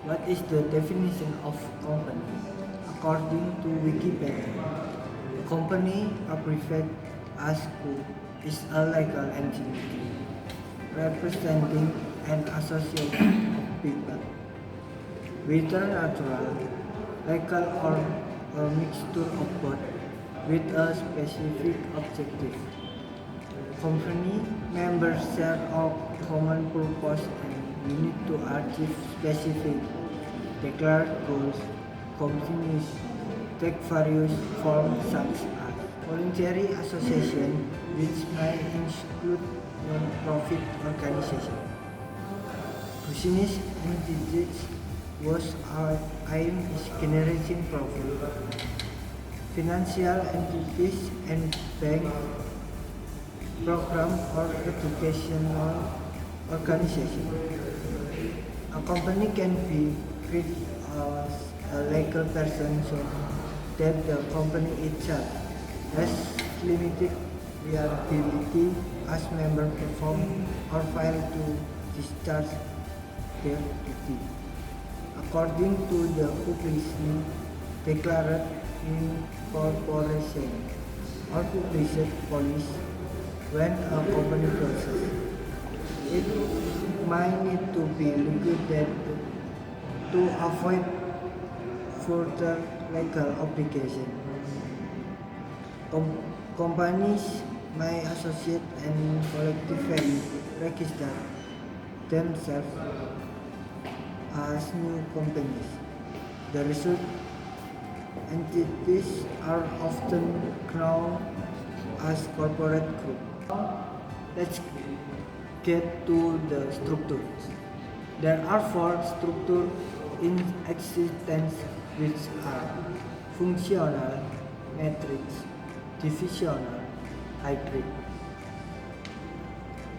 What is the definition of company? According to Wikipedia, a company, abbreviated as Co, is a legal entity representing an association of people, whether natural, legal, or a mixture of both, with a specific objective. Company members share a common purpose and unit to achieve specific declared goals. Companies take various forms such as voluntary association, which may include non-profit organization, business entities whose aim is generating profit, financial entities, and bank program or educational organization. A company can be treated as a legal person so that the company itself has limited liability as members perform or fail to discharge their duty. According to the publicly declared incorporation or published policy, when a company closes, it might need to be liquidated to avoid further legal obligation. Companies may associate and collectively register themselves as new companies. The result entities are often known as corporate groups. Let's get to the structures. There are four structures in existence, which are functional, matrix, divisional, hybrid.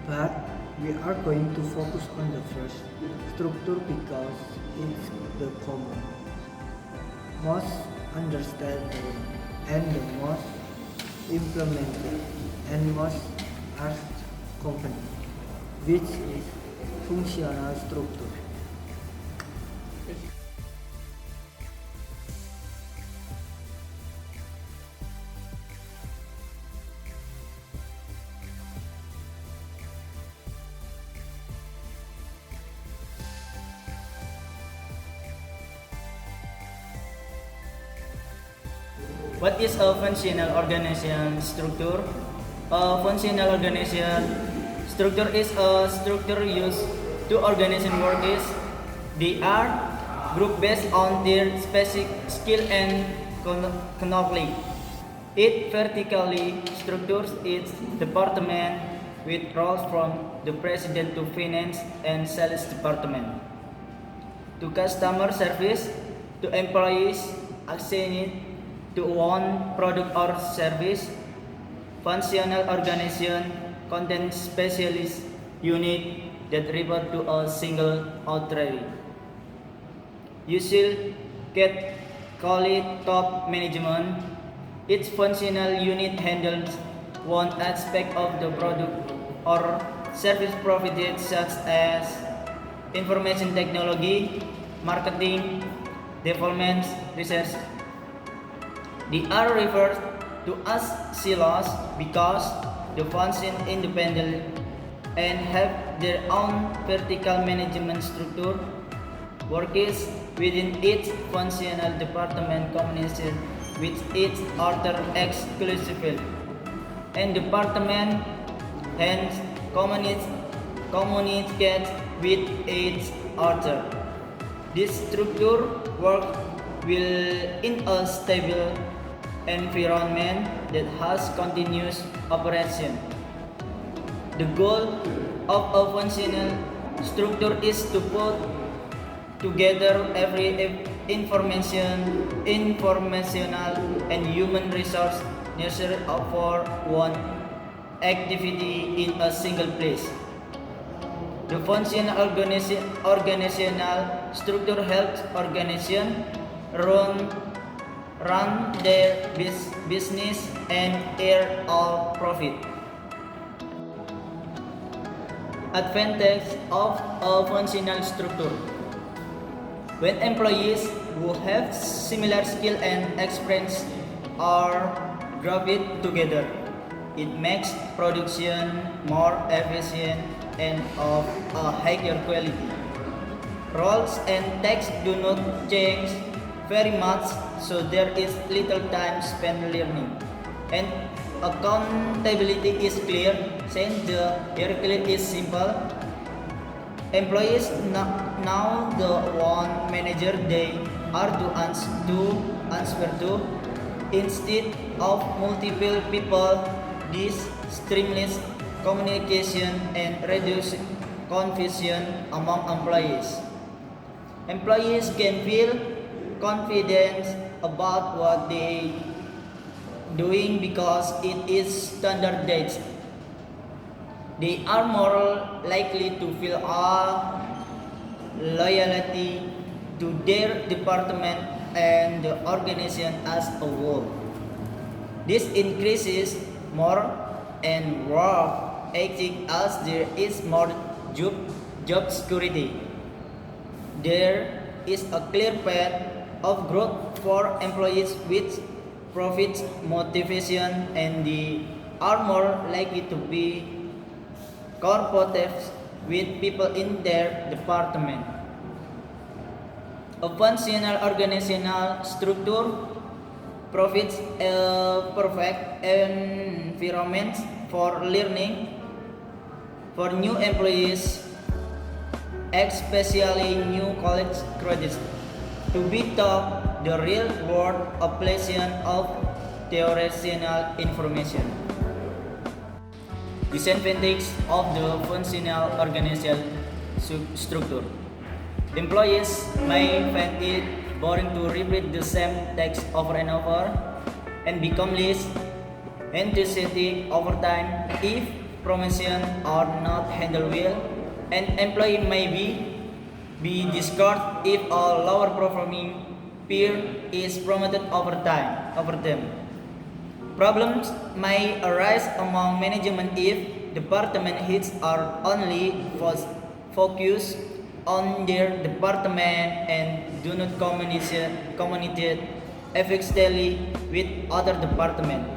But we are going to focus on the first structure because it's the common, most understandable, and the most implemented and most asked company, which is functional structure. What is a functional organization structure? A functional organization structure is a structure used to organize workers. They are group based on their specific skill and knowledge. It vertically structures its department with roles from the president to finance and sales department, to customer service, to employees assigned to one product or service. Functional organization contains specialist unit that report to a single authority. You should call it top management. Each functional unit handles one aspect of the product or service provided, such as information technology, marketing, development, research. They are referred to as silos because they function independently and have their own vertical management structure. Workers within each functional department communicate with each other exclusively, and department hence communicate with each other. This structure works well in a stable environment that has continuous operation. The goal of a functional structure is to put together every informational and human resource necessary for one activity in a single place. The functional organizational structure helps organization run their business and earn all profit. Advantage of a functional structure. When employees who have similar skill and experience are grouped together, it makes production more efficient and of a higher quality. Roles and tasks do not change very much, so there is little time spent learning. And accountability is clear, since the hierarchy is simple. Employees now the one manager they are to answer to instead of multiple people. This streamlines communication and reduces confusion among employees. Employees can feel confident about what they doing because it is standardized. They are more likely to feel a loyalty to their department and the organization as a whole. This increases more and work ethic as there is more job, job security. There is a clear path of growth for employees with profit motivation and they are more likely to be cooperative with people in their department. A functional organizational structure provides a perfect environment for learning for new employees, especially new college graduates, to be taught the real world application of theoretical information. Disadvantage of the functional organizational structure. Employees may find it boring to repeat the same text over and over and become less enthusiastic over time if promotions are not handled well. An employee may be discarded if a lower performing peer is promoted over them. Problems may arise among management if department heads are only focused on their department and do not communicate effectively with other departments.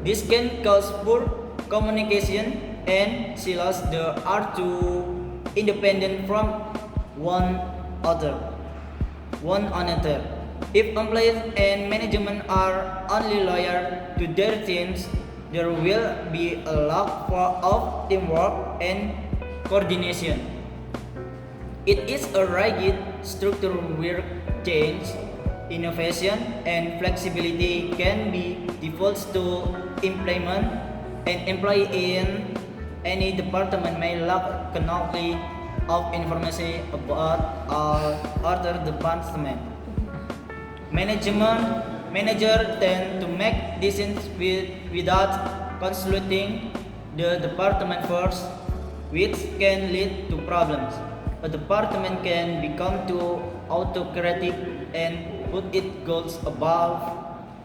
This can cause poor communication and silos that are too independent from one another. If employees and management are only loyal to their teams, there will be a lack of teamwork and coordination. It is a rigid structure where change, innovation, and flexibility can be difficult to implement. An employee in any department may lack knowledge of information about other departments. Managers tend to make decisions without consulting the department first, which can lead to problems. A department can become too autocratic and put its goals above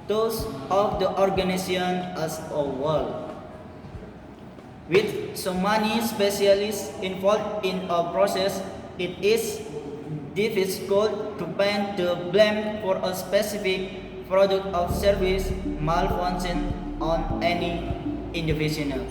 those of the organization as a whole. With so many specialists involved in a process, it is difficult to pin the blame for a specific product or service malfunction on any individual.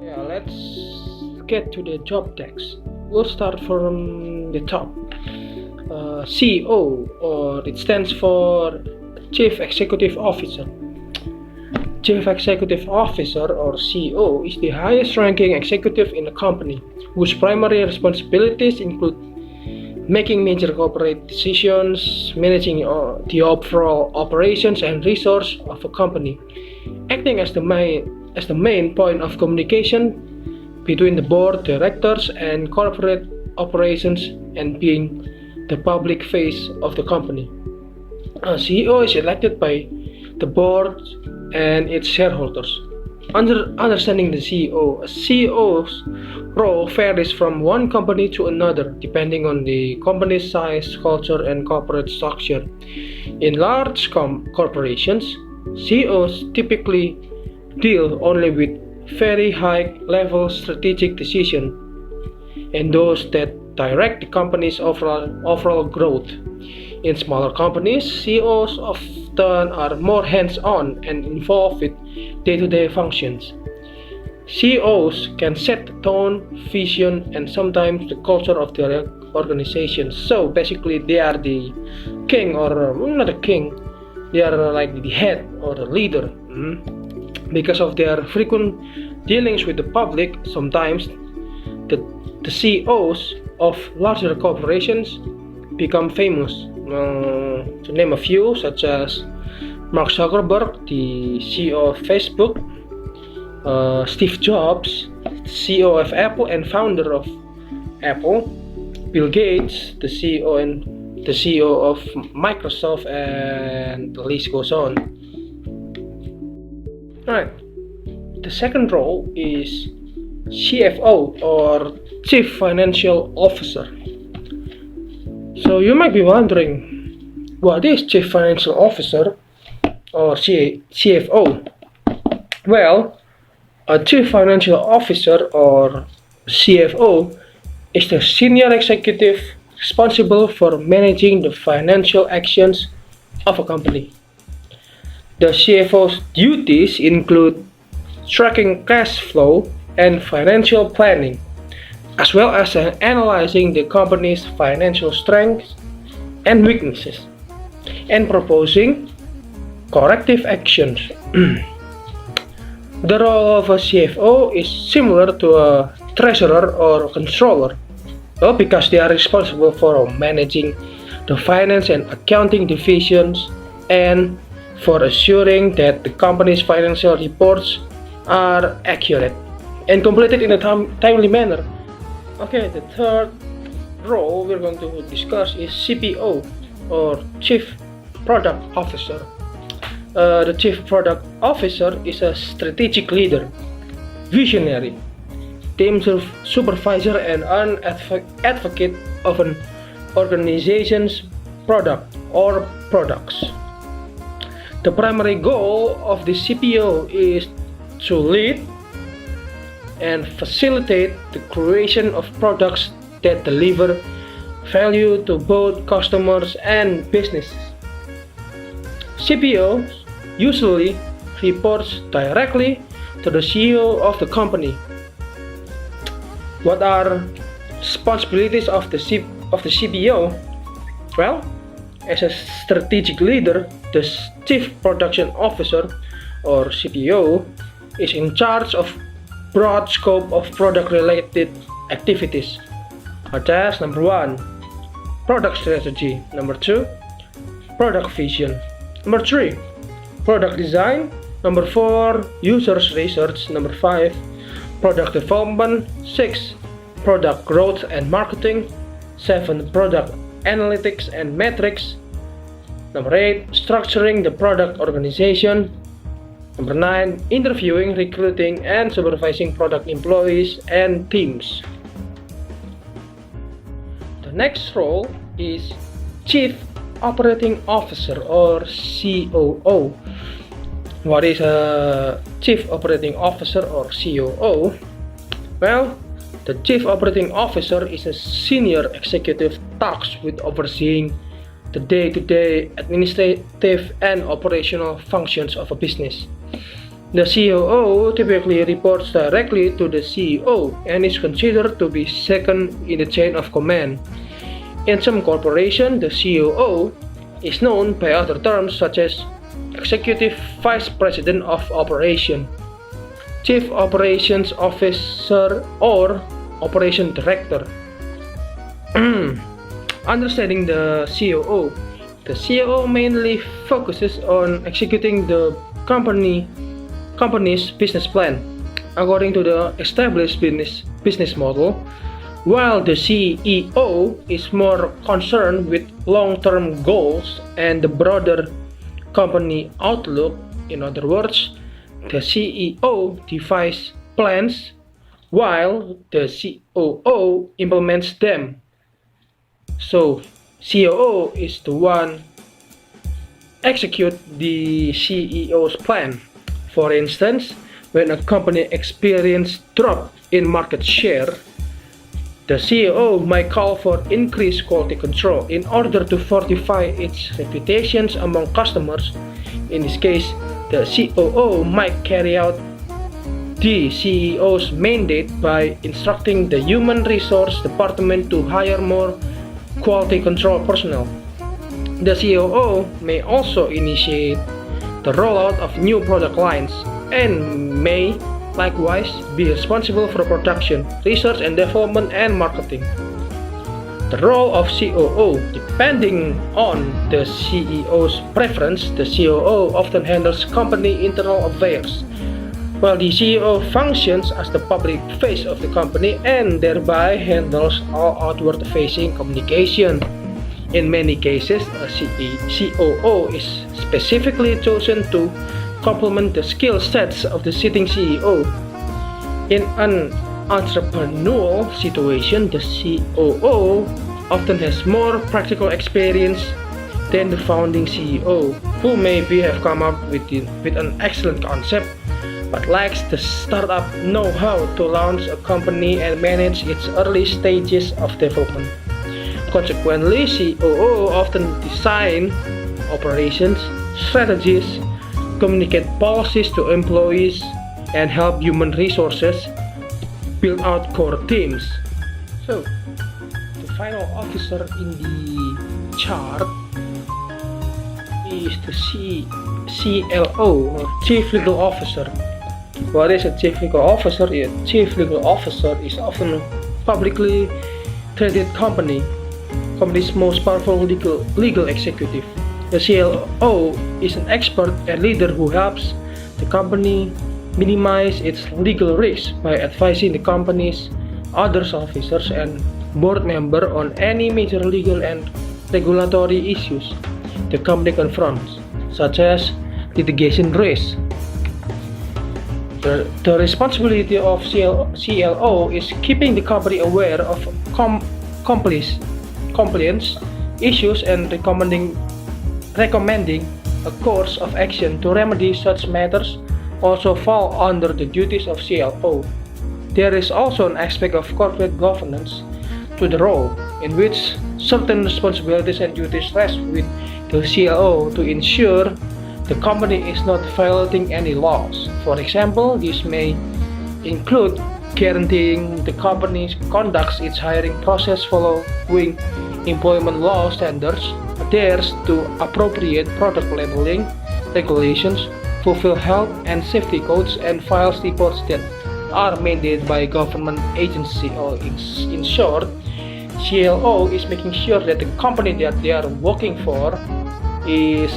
Yeah, let's get to the job text. We'll start from the top. CEO, or it stands for Chief Executive Officer. Chief Executive Officer, or CEO, is the highest ranking executive in a company, whose primary responsibilities include making major corporate decisions, managing the overall operations and resource of a company, acting as the main point of communication between the board, directors, and corporate operations, and being the public face of the company. A CEO is elected by the board and its shareholders. Understanding the CEO. A CEO's role varies from one company to another depending on the company's size, culture, and corporate structure. In large corporations, CEOs typically deal only with very high level strategic decisions and those that direct the company's overall growth. In smaller companies, CEOs often are more hands-on and involved with day-to-day functions. CEOs can set the tone, vision, and sometimes the culture of their organization. So basically, they are the king, or not a king, they are like the head or the leader. Because of their frequent dealings with the public, sometimes the CEOs of larger corporations become famous. To name a few, such as Mark Zuckerberg, the CEO of Facebook, Steve Jobs, CEO of Apple and founder of Apple, Bill Gates, the CEO of Microsoft, and the list goes on. Alright, the second role is CFO, or Chief Financial Officer. So you might be wondering, what is Chief Financial Officer or CFO? Well, a Chief Financial Officer or CFO is the senior executive responsible for managing the financial actions of a company. The CFO's duties include tracking cash flow and financial planning, as well as analyzing the company's financial strengths and weaknesses, and proposing corrective actions. The role of a CFO is similar to a treasurer or controller, because they are responsible for managing the finance and accounting divisions and for assuring that the company's financial reports are accurate and completed in a timely manner. Okay, the third role we're going to discuss is CPO, or Chief Product Officer. The Chief Product Officer is a strategic leader, visionary, team supervisor, and an advocate of an organization's product or products. The primary goal of the CPO is to lead and facilitate the creation of products that deliver value to both customers and businesses. CPO usually reports directly to the CEO of the company. What are responsibilities of the CPO? Well, as a strategic leader, the Chief Production Officer, or CPO, is in charge of broad scope of product-related activities, such as number 1, product strategy, number 2, product vision, number 3, product design, number 4, users research, number 5, product development, 6, product growth and marketing, 7, product analytics and metrics, number 8, structuring the product organization, number 9, interviewing, recruiting, and supervising product employees and teams. The next role is Chief Operating Officer, or COO. What is a Chief Operating Officer or COO? Well, the Chief Operating Officer is a senior executive tasked with overseeing the day-to-day administrative and operational functions of a business. The COO typically reports directly to the CEO and is considered to be second in the chain of command. In some corporations, the COO is known by other terms such as Executive Vice President of Operation, Chief Operations Officer, or Operation Director. Understanding the COO. The COO mainly focuses on executing the company's business plan according to the established business model, while the CEO is more concerned with long-term goals and the broader company outlook. In other words, the CEO devises plans while the COO implements them. So COO is the one execute the CEO's plan. For instance, when a company experiences drop in market share, the CEO might call for increased quality control in order to fortify its reputations among customers. In this case, the COO might carry out the CEO's mandate by instructing the human resource department to hire more quality control personnel. The COO may also initiate the rollout of new product lines and may likewise be responsible for production, research and development, and marketing. The role of COO, depending on the CEO's preference, the COO often handles company internal affairs, while the CEO functions as the public face of the company and thereby handles all outward-facing communication. In many cases, a COO is specifically chosen to complement the skill sets of the sitting CEO. In an entrepreneurial situation, the COO often has more practical experience than the founding CEO, who maybe have come up with an excellent concept but lacks the startup know-how to launch a company and manage its early stages of development. Consequently, COO often design operations, strategies, communicate policies to employees, and help human resources build out core teams. So, the final officer in the chart is the CLO, or Chief Legal Officer. What is a Chief Legal Officer? A Chief Legal Officer is often a publicly traded company's most powerful legal executive. The CLO is an expert and leader who helps the company minimize its legal risk by advising the company's other officers and board members on any major legal and regulatory issues the company confronts, such as litigation risk. The responsibility of CLO is keeping the company aware of compliance issues and recommending a course of action to remedy such matters also fall under the duties of CLO. There is also an aspect of corporate governance to the role, in which certain responsibilities and duties rest with the CLO to ensure the company is not violating any laws. For example, this may include guaranteeing the company conducts its hiring process following employment law standards, adheres to appropriate product labeling regulations, fulfill health and safety codes, and files reports that are mandated by government agency. Or in short, CLO is making sure that the company that they are working for is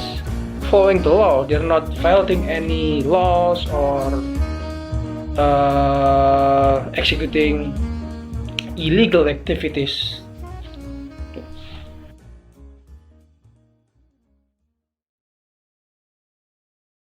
following the law. They're not violating any laws or executing illegal activities.